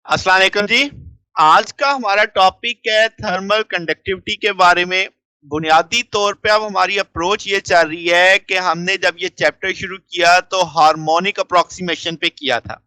अस्सलाम वालेकुम जी। आज का हमारा टॉपिक है थर्मल कंडक्टिविटी के बारे में। बुनियादी तौर पे अब हमारी अप्रोच ये चल रही है कि हमने जब ये चैप्टर शुरू किया तो हार्मोनिक अप्रोक्सीमेशन पे किया था।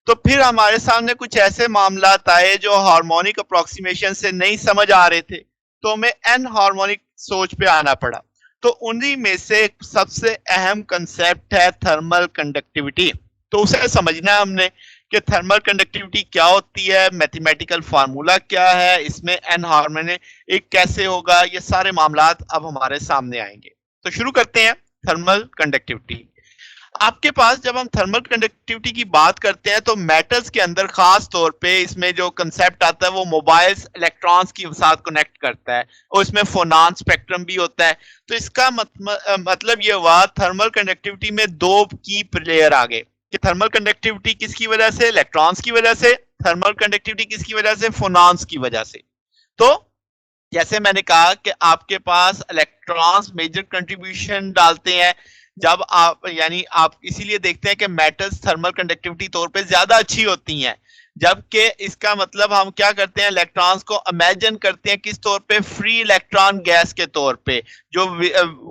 तो फिर हमारे सामने कुछ ऐसे मामलात आए जो हार्मोनिक अप्रोक्सीमेशन से नहीं समझ आ रहे थे, तो हमें एन हार्मोनिक सोच पे आना पड़ा। तो उन्हीं में से एक सबसे अहम कंसेप्ट है थर्मल कंडक्टिविटी। तो उसे समझना है हमने कि थर्मल कंडक्टिविटी क्या होती है, मैथमेटिकल फार्मूला क्या है, इसमें एन हार्मोनिक एक कैसे होगा, ये सारे मामलात अब हमारे सामने आएंगे। तो शुरू करते हैं। थर्मल कंडक्टिविटी आपके पास जब हम थर्मल कंडक्टिविटी की बात करते हैं तो मेटल्स के अंदर खास तौर पे इसमें जो कंसेप्ट आता है वो मोबाइल्स इलेक्ट्रॉन्स के साथ कनेक्ट करता है और इसमें फोनान स्पेक्ट्रम भी होता है। तो इसका मतलब ये हुआ थर्मल कंडक्टिविटी में दो की लेयर आ गए कि थर्मल कंडक्टिविटी किसकी वजह से, इलेक्ट्रॉन्स की वजह से। थर्मल कंडक्टिविटी किसकी वजह से, फोनान्स की वजह से। तो जैसे मैंने कहा कि आपके पास इलेक्ट्रॉन्स मेजर कंट्रीब्यूशन डालते हैं जब आप यानी आप इसीलिए देखते हैं कि मेटल्स थर्मल कंडक्टिविटी तौर पे ज्यादा अच्छी होती हैं। जबकि इसका मतलब हम क्या करते हैं, इलेक्ट्रॉन्स को इमेजिन करते हैं किस तौर पे, फ्री इलेक्ट्रॉन गैस के तौर पे जो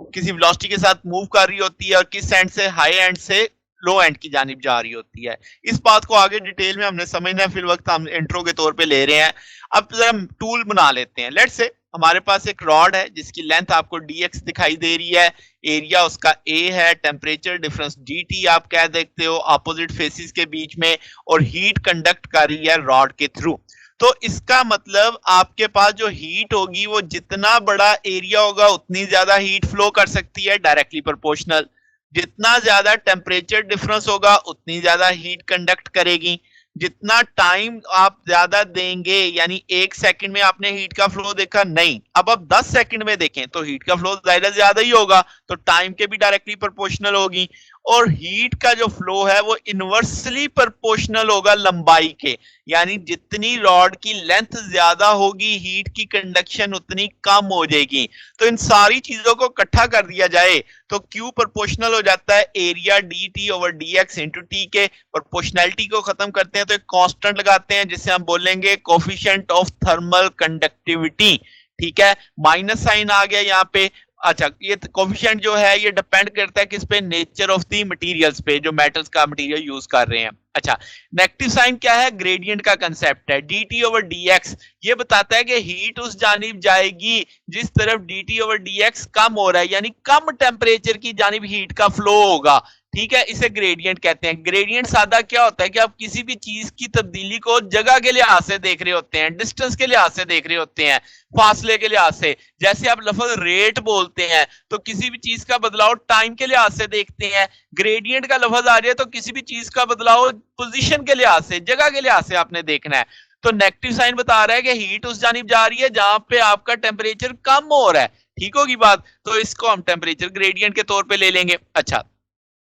किसी वेलोसिटी के साथ मूव कर रही होती है और किस एंड से, हाई एंड से लो एंड की जानिब जा रही होती है। इस बात को आगे डिटेल में हमने समझना है, फिर वक्त हम इंट्रो के तौर पे ले रहे हैं। अब जरा टूल बना लेते हैं। लेट्स से हमारे पास एक रॉड है जिसकी लेंथ आपको dx दिखाई दे रही है, एरिया उसका a है, टेम्परेचर डिफरेंस dt आप कह देखते हो अपोजिट फेसिस के बीच में, और हीट कंडक्ट कर रही है रॉड के थ्रू। तो इसका मतलब आपके पास जो हीट होगी वो जितना बड़ा एरिया होगा उतनी ज्यादा हीट फ्लो कर सकती है, डायरेक्टली प्रोपोर्शनल। जितना ज्यादा टेम्परेचर डिफरेंस होगा उतनी ज्यादा हीट कंडक्ट करेगी। जितना टाइम आप ज्यादा देंगे, यानी 1 सेकंड में आपने हीट का फ्लो देखा, नहीं, अब आप 10 सेकंड में देखें तो हीट का फ्लो ज्यादा ही होगा, तो टाइम के भी डायरेक्टली प्रोपोर्शनल होगी। और हीट का जो फ्लो है वो इनवर्सली प्रोपोर्शनल होगा लंबाई के, यानी जितनी रॉड की लेंथ ज्यादा होगी हीट की कंडक्शन उतनी कम हो जाएगी। तो इन सारी चीजों को इकट्ठा कर दिया जाए तो Q प्रोपोर्शनल हो जाता है area D T over D x into T के। प्रोपोर्शनैलिटी को खत्म करते हैं तो एक कांस्टेंट लगाते हैं जिससे हम बोलेंगे कोफिशिएंट ऑफ थर्मल कंडक्टिविटी। ठीक है, माइनस साइन आ गया यहाँ पे। अच्छा, ये कोफिशिएंट जो है ये डिपेंड करता है किस पे, नेचर ऑफ दी मटेरियल्स पे, जो मेटल्स का मटेरियल यूज कर रहे हैं। अच्छा, नेगेटिव साइन क्या है, ग्रेडियंट का कंसेप्ट है, D T over D x. ये बताता है कि हीट उस जानिब जाएगी जिस तरफ D T over D X कम हो रहा है, यानी कम टेम्परेचर की जानिब हीट का फ्लो होगा। ठीक है, इसे ग्रेडियंट कहते हैं। ग्रेडियंट सादा क्या होता है कि आप किसी भी चीज की तब्दीली को जगह के लिहाज से देख रहे होते हैं, डिस्टेंस के लिहाज से देख रहे होते हैं, फासले के लिहाज से। जैसे आप लफ्ज रेट बोलते हैं तो किसी भी चीज का बदलाव टाइम के लिहाज से देखते हैं। ग्रेडियंट का लफ्ज आ रहा है तो किसी भी चीज का बदलाव पोजीशन के लिहाज से, जगह के लिहाज से आपने देखना है। तो नेगेटिव साइन बता रहा है कि हीट उस जानिब जा रही है जहां पे आपका टेम्परेचर कम हो रहा है। ठीक होगी बात, तो इसको हम टेम्परेचर ग्रेडियंट के तौर पे ले लेंगे। अच्छा,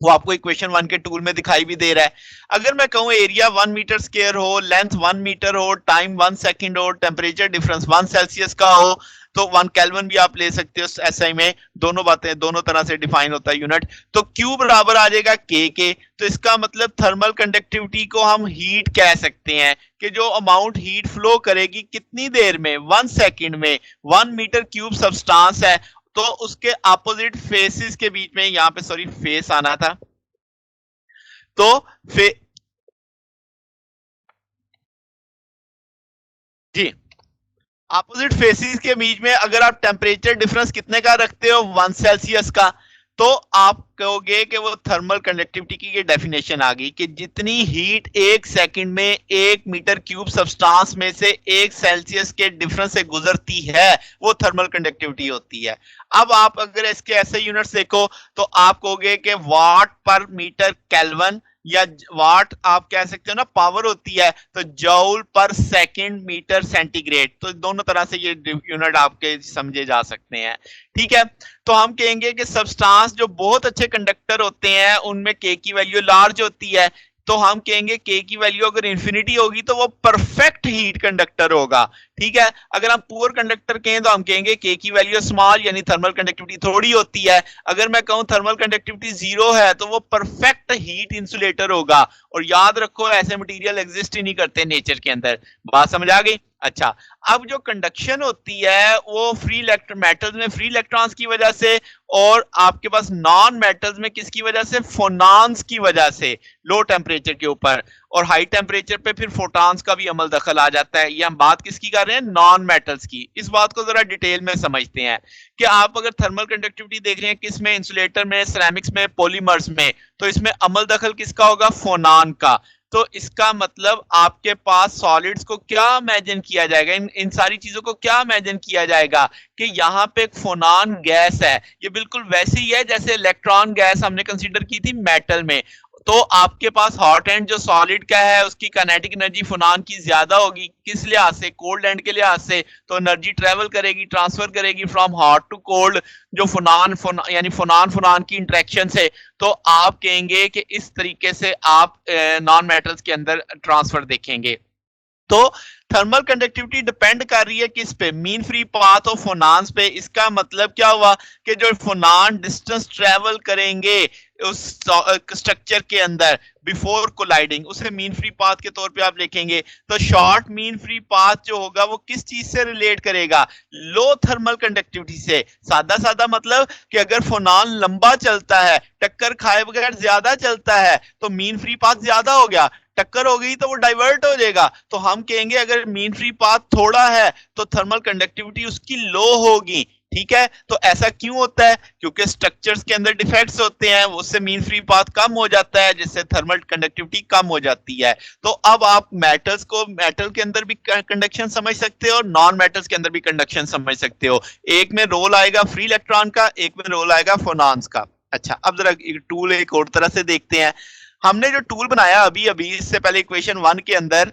वो आपको इक्वेशन 1 के टूल में दिखाई भी दे रहा है। अगर मैं कहूं एरिया 1 मीटर स्क्वायर हो, लेंथ 1 मीटर हो, टाइम 1 सेकंड हो, टेम्परेचर डिफरेंस 1 सेल्सियस का हो, तो 1 केल्विन भी आप ले सकते हो एसआई में। दोनों बातें दोनों तरह से डिफाइन होता है यूनिट। तो क्यू बराबर आ जाएगा के के। तो इसका मतलब थर्मल कंडक्टिविटी को हम हीट कह सकते हैं कि जो अमाउंट हीट फ्लो करेगी कितनी देर में, 1 सेकंड में। 1 मीटर क्यूब सब्सटेंस है तो उसके अपोजिट फेसिस के बीच में, यहां पे सॉरी फेस आना था, तो फे जी, अपोजिट फेसिस के बीच में अगर आप टेम्परेचर डिफरेंस कितने का रखते हो, 1 सेल्सियस का, तो आप कहोगे कि वो थर्मल कंडक्टिविटी की ये डेफिनेशन आ गई कि जितनी हीट 1 सेकंड में 1 मीटर क्यूब सब्सटेंस में से 1 सेल्सियस के डिफरेंस से गुजरती है वो थर्मल कंडक्टिविटी होती है। अब आप अगर इसके ऐसे यूनिट्स देखो तो आप कहोगे कि वाट पर मीटर केल्विन, या वाट आप कह सकते हो ना पावर होती है, तो जूल पर सेकंड मीटर सेंटीग्रेड। तो दोनों तरह से ये यूनिट आपके समझे जा सकते हैं। ठीक है, तो हम कहेंगे कि सब्सटेंस जो बहुत अच्छे कंडक्टर होते हैं उनमें के की वैल्यू लार्ज होती है। तो हम कहेंगे के की वैल्यू अगर इंफिनिटी होगी तो वो परफेक्ट हीट कंडक्टर होगा। ठीक है, अगर हम पुअर कंडक्टर कहें तो हम कहेंगे के की वैल्यू स्मॉल, यानी थर्मल कंडक्टिविटी थोड़ी होती है। अगर मैं कहूं थर्मल कंडक्टिविटी जीरो है तो वो परफेक्ट हीट इंसुलेटर होगा। और याद रखो ऐसे मटेरियल एग्जिस्ट ही नहीं करते नेचर के अंदर। बात समझ आ गई? अच्छा, अब जो कंडक्शन होती है वो फ्री मेटल्स में फ्री इलेक्ट्रॉन्स की वजह से, और आपके पास नॉन मेटल्स में किसकी वजह से? फोनॉन्स की वजह से, लो टेम्परेचर के ऊपर। और हाई टेम्परेचर पे फिर फोटॉन्स का भी अमल दखल आ जाता है। ये हम बात किसकी कर रहे हैं? नॉन मेटल्स की। इस बात को जरा डिटेल में समझते हैं कि आप अगर थर्मल कंडक्टिविटी देख रहे हैं किस में? इंसुलेटर में, सिरेमिक्स में, पॉलीमर्स में, तो इसमें अमल दखल किसका होगा? फोनॉन का। तो इसका मतलब आपके पास सॉलिड्स को क्या इमेजिन किया जाएगा, इन सारी चीजों को क्या इमेजिन किया जाएगा कि यहाँ पे एक फोनान गैस है। ये बिल्कुल वैसे ही है जैसे इलेक्ट्रॉन गैस हमने कंसीडर की थी मेटल में। तो आपके पास हॉट एंड जो सॉलिड का है उसकी काइनेटिक एनर्जी फोनान की ज्यादा होगी। किस लिहाज से? कोल्ड एंड के लिहाज से। तो एनर्जी ट्रेवल करेगी, ट्रांसफर करेगी फ्रॉम हॉट टू कोल्ड, जो यानी फोनान की इंटरेक्शन से। तो आप कहेंगे कि इस तरीके से आप नॉन मेटल्स के अंदर ट्रांसफर देखेंगे। तो थर्मल कंडक्टिविटी डिपेंड कर रही है किस पे? मीन फ्री पाथ ऑफ फोनान्स पे। इसका मतलब क्या हुआ कि जो फोनान डिस्टेंस ट्रेवल करेंगे उस स्ट्रक्चर के अंदर बिफोर कोलाइडिंग, उसे मीन फ्री पाथ के तौर पे आप लिखेंगे। तो शॉर्ट मीन फ्री पाथ जो होगा वो किस चीज से रिलेट करेगा? लो थर्मल कंडक्टिविटी से। सादा सादा मतलब कि अगर फोनान लंबा चलता है, टक्कर खाए बगैर ज्यादा चलता है, तो मीन फ्री पाथ ज्यादा हो गया। टक्कर हो गई तो वो डाइवर्ट हो जाएगा। तो हम कहेंगे अगर मीन फ्री पाथ थोड़ा है तो थर्मल कंडक्टिविटी उसकी लो होगी। ठीक है, तो ऐसा क्यों होता है? क्योंकि स्ट्रक्चर्स के अंदर डिफेक्ट्स होते हैं, उससे मीन फ्री पाथ कम हो जाता है, जिससे थर्मल कंडक्टिविटी कम हो जाती है। तो अब आप मेटल्स को, मेटल के अंदर भी कंडक्शन समझ सकते हो और नॉन मेटल्स के अंदर भी कंडक्शन समझ सकते हो। एक में रोल आएगा फ्री इलेक्ट्रॉन का, एक में रोल आएगा फोनॉन्स का। अच्छा, अब जरा टूल एक और तरह से देखते हैं। हमने जो टूल बनाया अभी अभी इससे पहले इक्वेशन 1 के अंदर,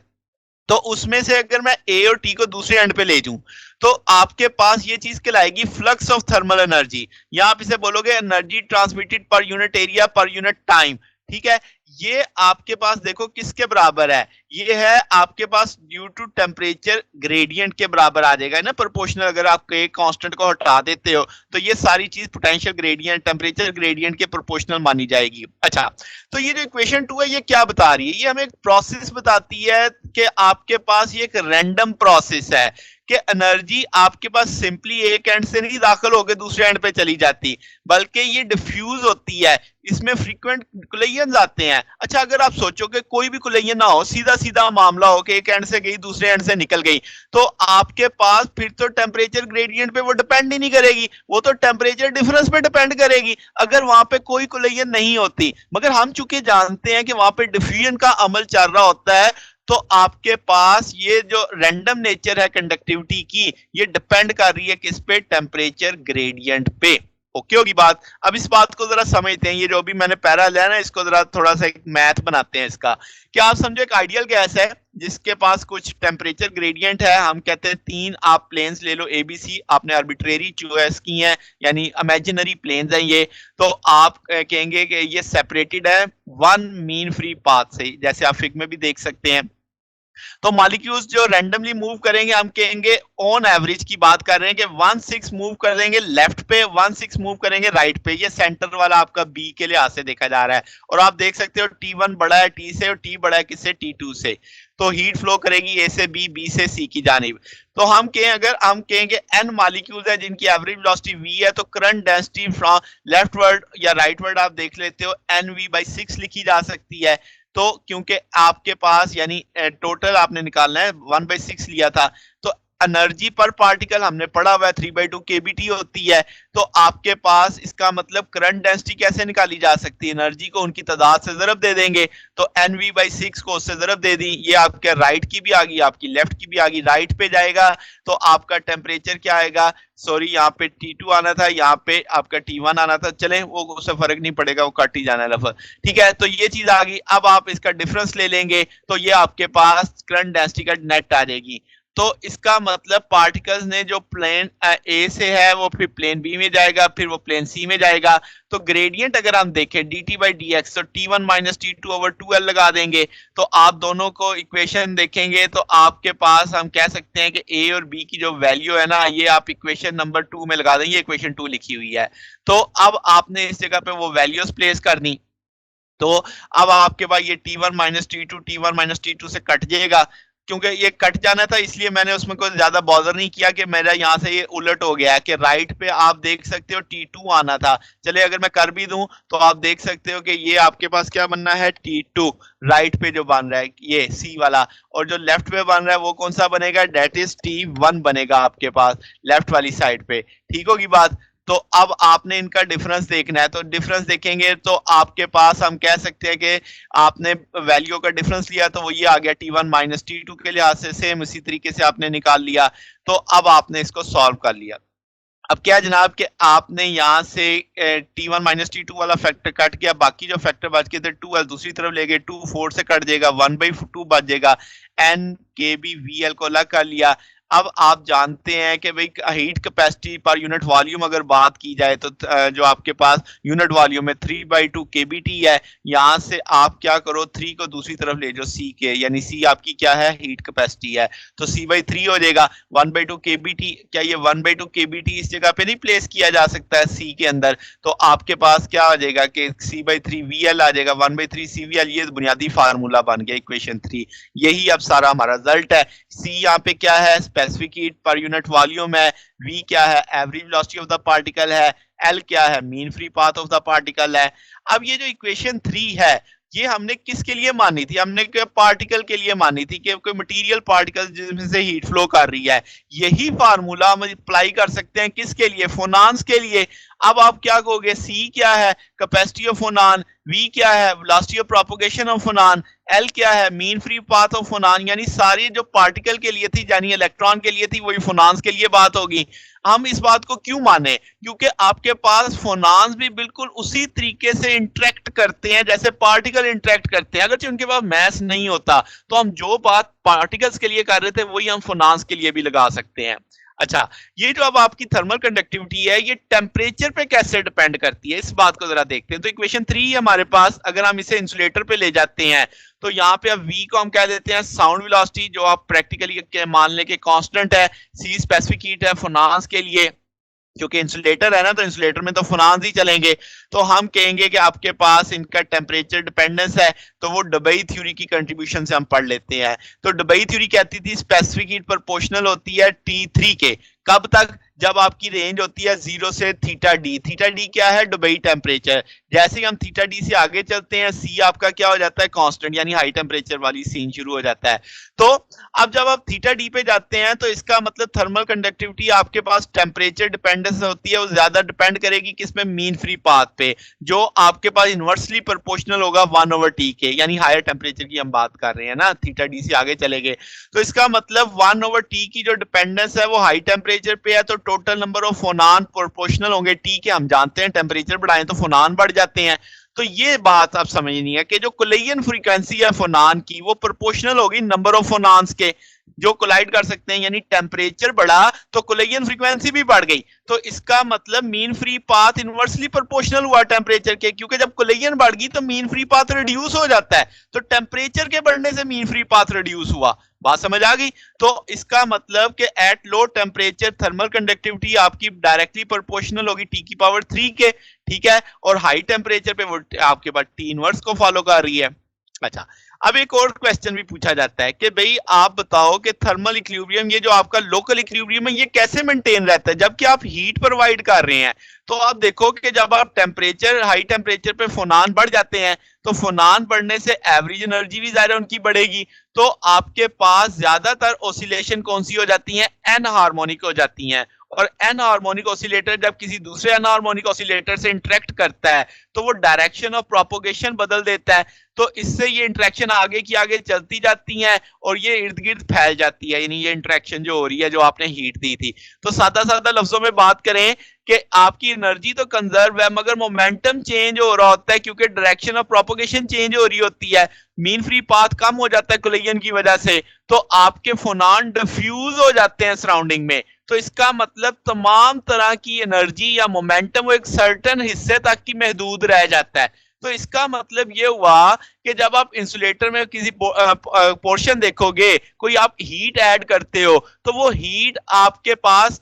तो उसमें से अगर मैं ए और टी को दूसरे एंड पे ले जाऊं तो आपके पास ये चीज कहलाएगी फ्लक्स ऑफ थर्मल एनर्जी, या आप इसे बोलोगे energy transmitted per unit area per unit time. ठीक है, ये आपके पास देखो किसके बराबर है? ये है आपके पास ड्यू टू टेम्परेचर ग्रेडियंट के बराबर आ जाएगा ना, प्रोपोर्शनल। अगर आप एक कांस्टेंट को हटा देते हो तो ये सारी चीज पोटेंशियल ग्रेडियंट, टेम्परेचर ग्रेडियंट के प्रोपोर्शनल मानी जाएगी। अच्छा, तो ये जो इक्वेशन 2 है ये क्या बता रही है? ये हमें एक प्रोसेस बताती है कि आपके पास ये एक रैंडम प्रोसेस है कि एनर्जी आपके पास सिंपली एक एंड से नहीं दाखिल होकर दूसरे एंड पे चली जाती, बल्कि ये डिफ्यूज होती है। इसमें फ्रीक्वेंट कोलिजन्स आते हैं। अच्छा, अगर आप सोचो कि कोई भी कोलिजन ना हो, सीधा सीधा मामला हो कि एक एंड से गई दूसरे एंड से निकल गई, तो आपके पास फिर तो टेम्परेचर ग्रेडियंट पे वो डिपेंड ही नहीं करेगी, वो तो टेम्परेचर डिफरेंस पे डिपेंड करेगी अगर वहां पे कोई कोलिजन नहीं होती। मगर हम चूंकि जानते हैं कि वहां पे डिफ्यूजन का अमल चल रहा होता है, तो आपके पास ये जो रैंडम नेचर है कंडक्टिविटी की, ये डिपेंड कर रही है किस पे? टेम्परेचर ग्रेडियंट पे। ओके होगी बात? अब इस बात को जरा समझते हैं। ये जो भी मैंने पैरा लिया ना, इसको जरा थोड़ा सा एक मैथ बनाते हैं इसका। क्या आप समझो एक आइडियल गैस है जिसके पास कुछ टेम्परेचर ग्रेडियंट है। हम कहते हैं 3 आप प्लेन्स ले लो ABC, आपने आर्बिट्रेरी चॉइस की है, यानी इमेजिनरी प्लेन्स हैं ये। तो आप कहेंगे कि ये सेपरेटेड है 1 मीन फ्री पाथ से, जैसे आप फिग में भी देख सकते हैं। तो मॉलिक्यूल्स जो रैंडमली मूव करेंगे, हम कहेंगे ऑन एवरेज की बात कर रहे हैं कि 1/6 मूव कर देंगे लेफ्ट पे, 1/6 मूव करेंगे राइट पे। ये सेंटर वाला आपका बी के लिहाज से देखा जा रहा है। और आप देख सकते हो T1 बड़ा है T से और T बड़ा है किससे? T2 से। तो हीट फ्लो करेगी ए से बी, बी से सी की जानिब। तो हम कहें, अगर हम कहेंगे n मॉलिक्यूल्स है जिनकी एवरेज वेलोसिटी v है, तो करंट डेंसिटी फ्रॉम लेफ्टवर्ड या राइटवर्ड आप देख लेते हो NV/6 लिखी जा सकती है। तो क्योंकि आपके पास यानी टोटल आपने निकालना है 1/6 लिया था, तो एनर्जी पर पार्टिकल हमने पढ़ा हुआ है 3/2 kBT होती है। तो आपके पास इसका मतलब करंट डेंसिटी कैसे निकाली जा सकती है? एनर्जी को उनकी तादाद से जरब दे देंगे, तो NV/6 को उससे जरब दे दी, ये आपके राइट की भी आ गई, आपकी लेफ्ट की भी आ गई। राइट पे जाएगा तो आपका टेम्परेचर क्या आएगा? सॉरी, यहाँ पे T2 आना था, यहाँ पे आपका T1 आना था। चले, वो उससे फर्क नहीं पड़ेगा, वो कट ही जाना है लफ्ज। ठीक है, तो ये चीज आ गई। अब आप इसका डिफरेंस ले लेंगे तो ये आपके पास करंट डेंसिटी का नेट आ जाएगी। तो इसका मतलब पार्टिकल्स ने जो प्लेन ए से है वो फिर प्लेन बी में जाएगा, फिर वो प्लेन सी में जाएगा। तो ग्रेडियंट अगर हम देखें dt बाई डी एक्स, तो t1 minus T to over 2l लगा देंगे। तो आप दोनों को इक्वेशन देखेंगे तो आपके पास हम कह सकते हैं कि a और b की जो वैल्यू है ना, ये आप इक्वेशन नंबर 2 में लगा देंगे, इक्वेशन 2 लिखी हुई है। तो अब आपने इस जगह पे वो वैल्यूज प्लेस करनी। तो अब आपके पास ये t1 minus T two t1 minus T two से कट जाएगा, क्योंकि ये कट जाना था इसलिए मैंने उसमें कोई ज्यादा बॉदर नहीं किया कि मेरा यहाँ से ये उलट हो गया है कि राइट पे आप देख सकते हो t2 आना था। चले अगर मैं कर भी दूं तो आप देख सकते हो कि ये आपके पास क्या बनना है, t2 राइट पे जो बन रहा है ये c वाला, और जो लेफ्ट पे बन रहा है वो कौन सा बनेगा, डेट इज t1 बनेगा आपके पास लेफ्ट वाली साइड पे। ठीक होगी बात। तो अब आपने इनका डिफरेंस देखना है, तो डिफरेंस देखेंगे तो आपके पास हम कह सकते हैं कि आपने वैल्यू का डिफरेंस लिया तो वो ये आ गया t1 माइनस टी2 के लिहाज से, सेम इसी तरीके से आपने निकाल लिया। तो अब आपने इसको सॉल्व कर लिया। अब क्या जनाब कि आपने यहाँ से t1 माइनस टी2 वाला फैक्टर कट किया, बाकी जो फैक्टर बच गए थे 2l दूसरी तरफ ले गए, 2 4 से कट जाएगा, 1/2 बच जाएगा, n के बी vl को अलग कर लिया। अब आप जानते हैं कि भाई heat capacity per unit volume अगर बात की जाए तो जो आपके पास यूनिट वॉल्यूम में 3/2 kBT है, यहाँ से आप क्या करो 3 को दूसरी तरफ ले जाओ C के, यानी C आपकी क्या है, हीट कैपेसिटी है, तो C/3 हो जाएगा 1/2 kBT। क्या ये 1/2 kBT इस जगह पे नहीं प्लेस किया जा सकता है C के अंदर? तो आपके पास क्या आ जाएगा कि C/3 VL आ जाएगा, 1/3 CVL। ये बुनियादी फार्मूला बन गया इक्वेशन 3। यही अब सारा हमारा रिजल्ट है। C यहाँ पे क्या है, specific heat per unit volume है, V क्या है, average velocity of the particle है, L क्या है, mean free path of the particle है। अब ये जो इक्वेशन 3 है ये हमने किसके लिए मानी थी, हमने पार्टिकल के लिए मानी थी कि कोई मटेरियल पार्टिकल जिसमें से हीट फ्लो कर रही है। यही फार्मूला हम अप्लाई कर सकते हैं किसके लिए, फोनान्स के लिए। अब आप क्या कहोगे, C क्या है, कैपेसिटी ऑफ फोनान, V क्या है, वेलोसिटी ऑफ प्रोपगेशन ऑफ फोनान, L क्या है, मीन फ्री पाथ ऑफ फोनान। यानी सारी जो पार्टिकल के लिए थी यानी इलेक्ट्रॉन के लिए थी वही फोनान्स के लिए बात होगी। हम इस बात को क्यों माने, क्योंकि आपके पास फोनान्स भी बिल्कुल उसी तरीके से इंटरेक्ट करते हैं जैसे पार्टिकल इंटरेक्ट करते हैं। अगर उनके पास मैस नहीं होता तो हम जो बात पार्टिकल्स के लिए कर रहे थे वही हम फोनान्स के लिए भी लगा सकते हैं। अच्छा, ये जो अब आपकी थर्मल कंडक्टिविटी है ये टेम्परेचर पे कैसे डिपेंड करती है, इस बात को जरा देखते हैं। तो इक्वेशन 3 हमारे पास, अगर हम इसे इंसुलेटर पे ले जाते हैं तो यहाँ पे अब V को हम कह देते हैं साउंड वेलोसिटी, जो आप प्रैक्टिकली मान लें कि कांस्टेंट है। C स्पेसिफिक हीट है फोनान्स के लिए, क्योंकि इंसुलेटर है ना तो इंसुलेटर में तो फोनान्स ही चलेंगे। तो हम कहेंगे कि आपके पास इनका टेम्परेचर डिपेंडेंस है, तो वो डबई थ्योरी की कंट्रीब्यूशन से हम पढ़ लेते हैं। तो डबई थ्योरी कहती थी स्पेसिफिक हीट प्रोपोर्शनल होती है T3 के, कब तक, जब आपकी रेंज होती है 0 से थीटा डी। थीटा डी क्या है, दुबई टेम्परेचर। जैसे ही हम थीटा डी से आगे चलते हैं सी आपका क्या हो जाता है, कांस्टेंट, यानी हाई टेम्परेचर वाली सीन शुरू हो जाता है। तो अब जब आप थीटा डी पे जाते हैं तो इसका मतलब थर्मल कंडक्टिविटी आपके पास टेम्परेचर डिपेंडेंस होती है, वो ज्यादा डिपेंड करेगी किसमें, मीन फ्री पाथ पे, जो आपके पास इनवर्सली प्रोपोर्शनल होगा 1/T के, यानी हायर टेम्परेचर की हम बात कर रहे हैं ना, थीटा डी से आगे चले गए। तो इसका मतलब 1/T की जो डिपेंडेंस है वो हाई टेम्परेचर पे है, तो टोटल नंबर ऑफ फोनान प्रोपोर्शनल होंगे टी के। हम जानते हैं टेम्परेचर बढ़ाएं तो फोनान बढ़ जाते हैं। तो ये बात आप समझनी है कि जो कोलिजन फ्रीक्वेंसी है फोनान की वो प्रोपोर्शनल होगी नंबर ऑफ फोनान्स के जो कोलाइड कर सकते हैं, यानी टेम्परेचर बढ़ा तो कोलिजन फ्रीक्वेंसी भी बढ़ गई। तो इसका मतलब mean free path inversely proportional हुआ टेम्परेचर के, क्योंकि जब कोलिजन बढ़ गई तो मीन फ्री पाथ रिड्यूस हो जाता है, तो टेम्परेचर के बढ़ने से मीन फ्री पाथ रिड्यूस हुआ। बात समझ आ गई? तो इसका मतलब कि at low temperature thermal conductivity आपकी डायरेक्टली प्रोपोर्शनल होगी टी की पावर 3 के, ठीक है, और हाई टेम्परेचर पे वो आपके पास टी इनवर्स को फॉलो कर रही है। अच्छा, अब एक और क्वेश्चन भी पूछा जाता है कि भाई आप बताओ कि थर्मल इक्विलिब्रियम, ये जो आपका लोकल इक्विलिब्रियम है, ये कैसे मेंटेन रहता है जबकि आप हीट प्रोवाइड कर रहे हैं। तो आप देखो कि जब आप टेम्परेचर, हाई टेम्परेचर पे फोनान बढ़ जाते हैं तो फोनान बढ़ने से एवरेज एनर्जी भी ज़ाहिर उनकी बढ़ेगी, तो आपके पास ज्यादातर ऑसिलेशन कौन सी हो जाती हैं, एन हार्मोनिक हो जाती हैं। और एन हार्मोनिक ऑसिलेटर जब किसी दूसरे एन हार्मोनिक ऑसिलेटर से इंटरेक्ट करता है तो वो डायरेक्शन ऑफ प्रोपोगेशन बदल देता है। तो इससे ये इंटरेक्शन आगे की आगे चलती जाती है और ये इर्द गिर्द फैल जाती है, यानी ये इंटरेक्शन जो हो रही है जो आपने हीट दी थी। तो सादा सादा लफ्जों में बात करें कि आपकी एनर्जी तो कंजर्व है मगर मोमेंटम चेंज हो रहा होता है क्योंकि डायरेक्शन ऑफ प्रोपोगेशन चेंज हो रही होती है। मीन फ्री पाथ कम हो जाता है कोलिजन की वजह से, तो आपके फोनान डिफ्यूज हो जाते हैं सराउंडिंग में। तो इसका मतलब तमाम तरह की एनर्जी या मोमेंटम वो एक सर्टेन हिस्से तक की महदूद रह जाता है। तो इसका मतलब ये हुआ कि जब आप इंसुलेटर में किसी पोर्शन देखोगे, कोई आप हीट ऐड करते हो, तो वो हीट आपके पास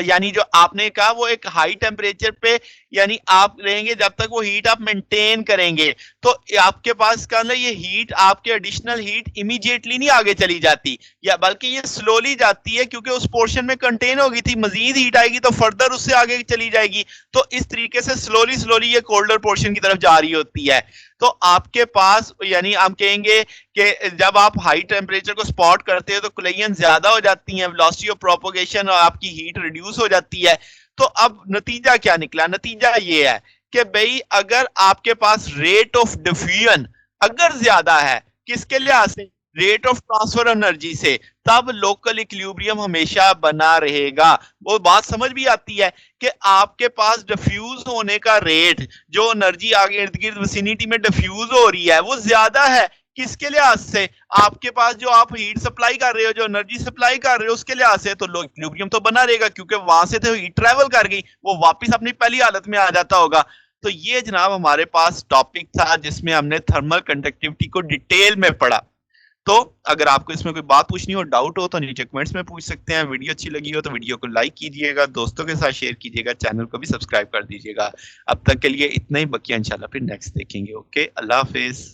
यानी जो आपने कहा वो एक हाई टेम्परेचर पे यानी आप रहेंगे जब तक वो हीट आप मेंटेन करेंगे। तो आपके पास का ये हीट आपके एडिशनल हीट इमीडिएटली नहीं आगे चली जाती, या बल्कि ये स्लोली जाती है क्योंकि उस पोर्शन में कंटेन होगी थी, मजीद हीट आएगी तो फर्दर उससे आगे चली जाएगी। तो इस तरीके से स्लोली स्लोली ये कोल्डर पोर्शन की तरफ जा रही होती है। तो आपके पास यानी हम कहेंगे कि जब आप हाई टेम्परेचर को स्पॉट करते हो तो कोलिजन ज्यादा हो जाती है, वेलोसिटी ऑफ प्रोपोगेशन और आपकी हीट रिड्यूस हो जाती है। तो अब नतीजा क्या निकला? नतीजा ये है कि भाई अगर आपके पास रेट ऑफ डिफ्यूजन अगर ज्यादा है, किसके लिहाज से? रेट ऑफ ट्रांसफर एनर्जी से, तब लोकल इक्विलिब्रियम हमेशा बना रहेगा। वो बात समझ भी आती है कि आपके पास डिफ्यूज होने का रेट, जो एनर्जी आगे इर्द गिर्द विसिनिटी में डिफ्यूज हो रही है, वो ज्यादा है। किसके लिहाज से? आपके पास जो आप हीट सप्लाई कर रहे हो, जो एनर्जी सप्लाई कर रहे हो, उसके लिहाज से। तो इक्विलिब्रियम तो बना रहेगा क्योंकि वहां से तो हीट ट्रेवल कर गई, वो वापस अपनी पहली हालत में आ जाता होगा। तो ये जनाब हमारे पास टॉपिक था जिसमें हमने थर्मल कंडक्टिविटी को डिटेल में पढ़ा। तो अगर आपको इसमें कोई बात पूछनी हो, डाउट हो, तो नीचे कमेंट्स में पूछ सकते हैं। वीडियो अच्छी लगी हो तो वीडियो को लाइक कीजिएगा, दोस्तों के साथ शेयर कीजिएगा, चैनल को भी सब्सक्राइब कर दीजिएगा। अब तक के लिए इतना ही, बकिया इंशाल्लाह फिर नेक्स्ट देखेंगे। ओके, अल्लाह हाफिज।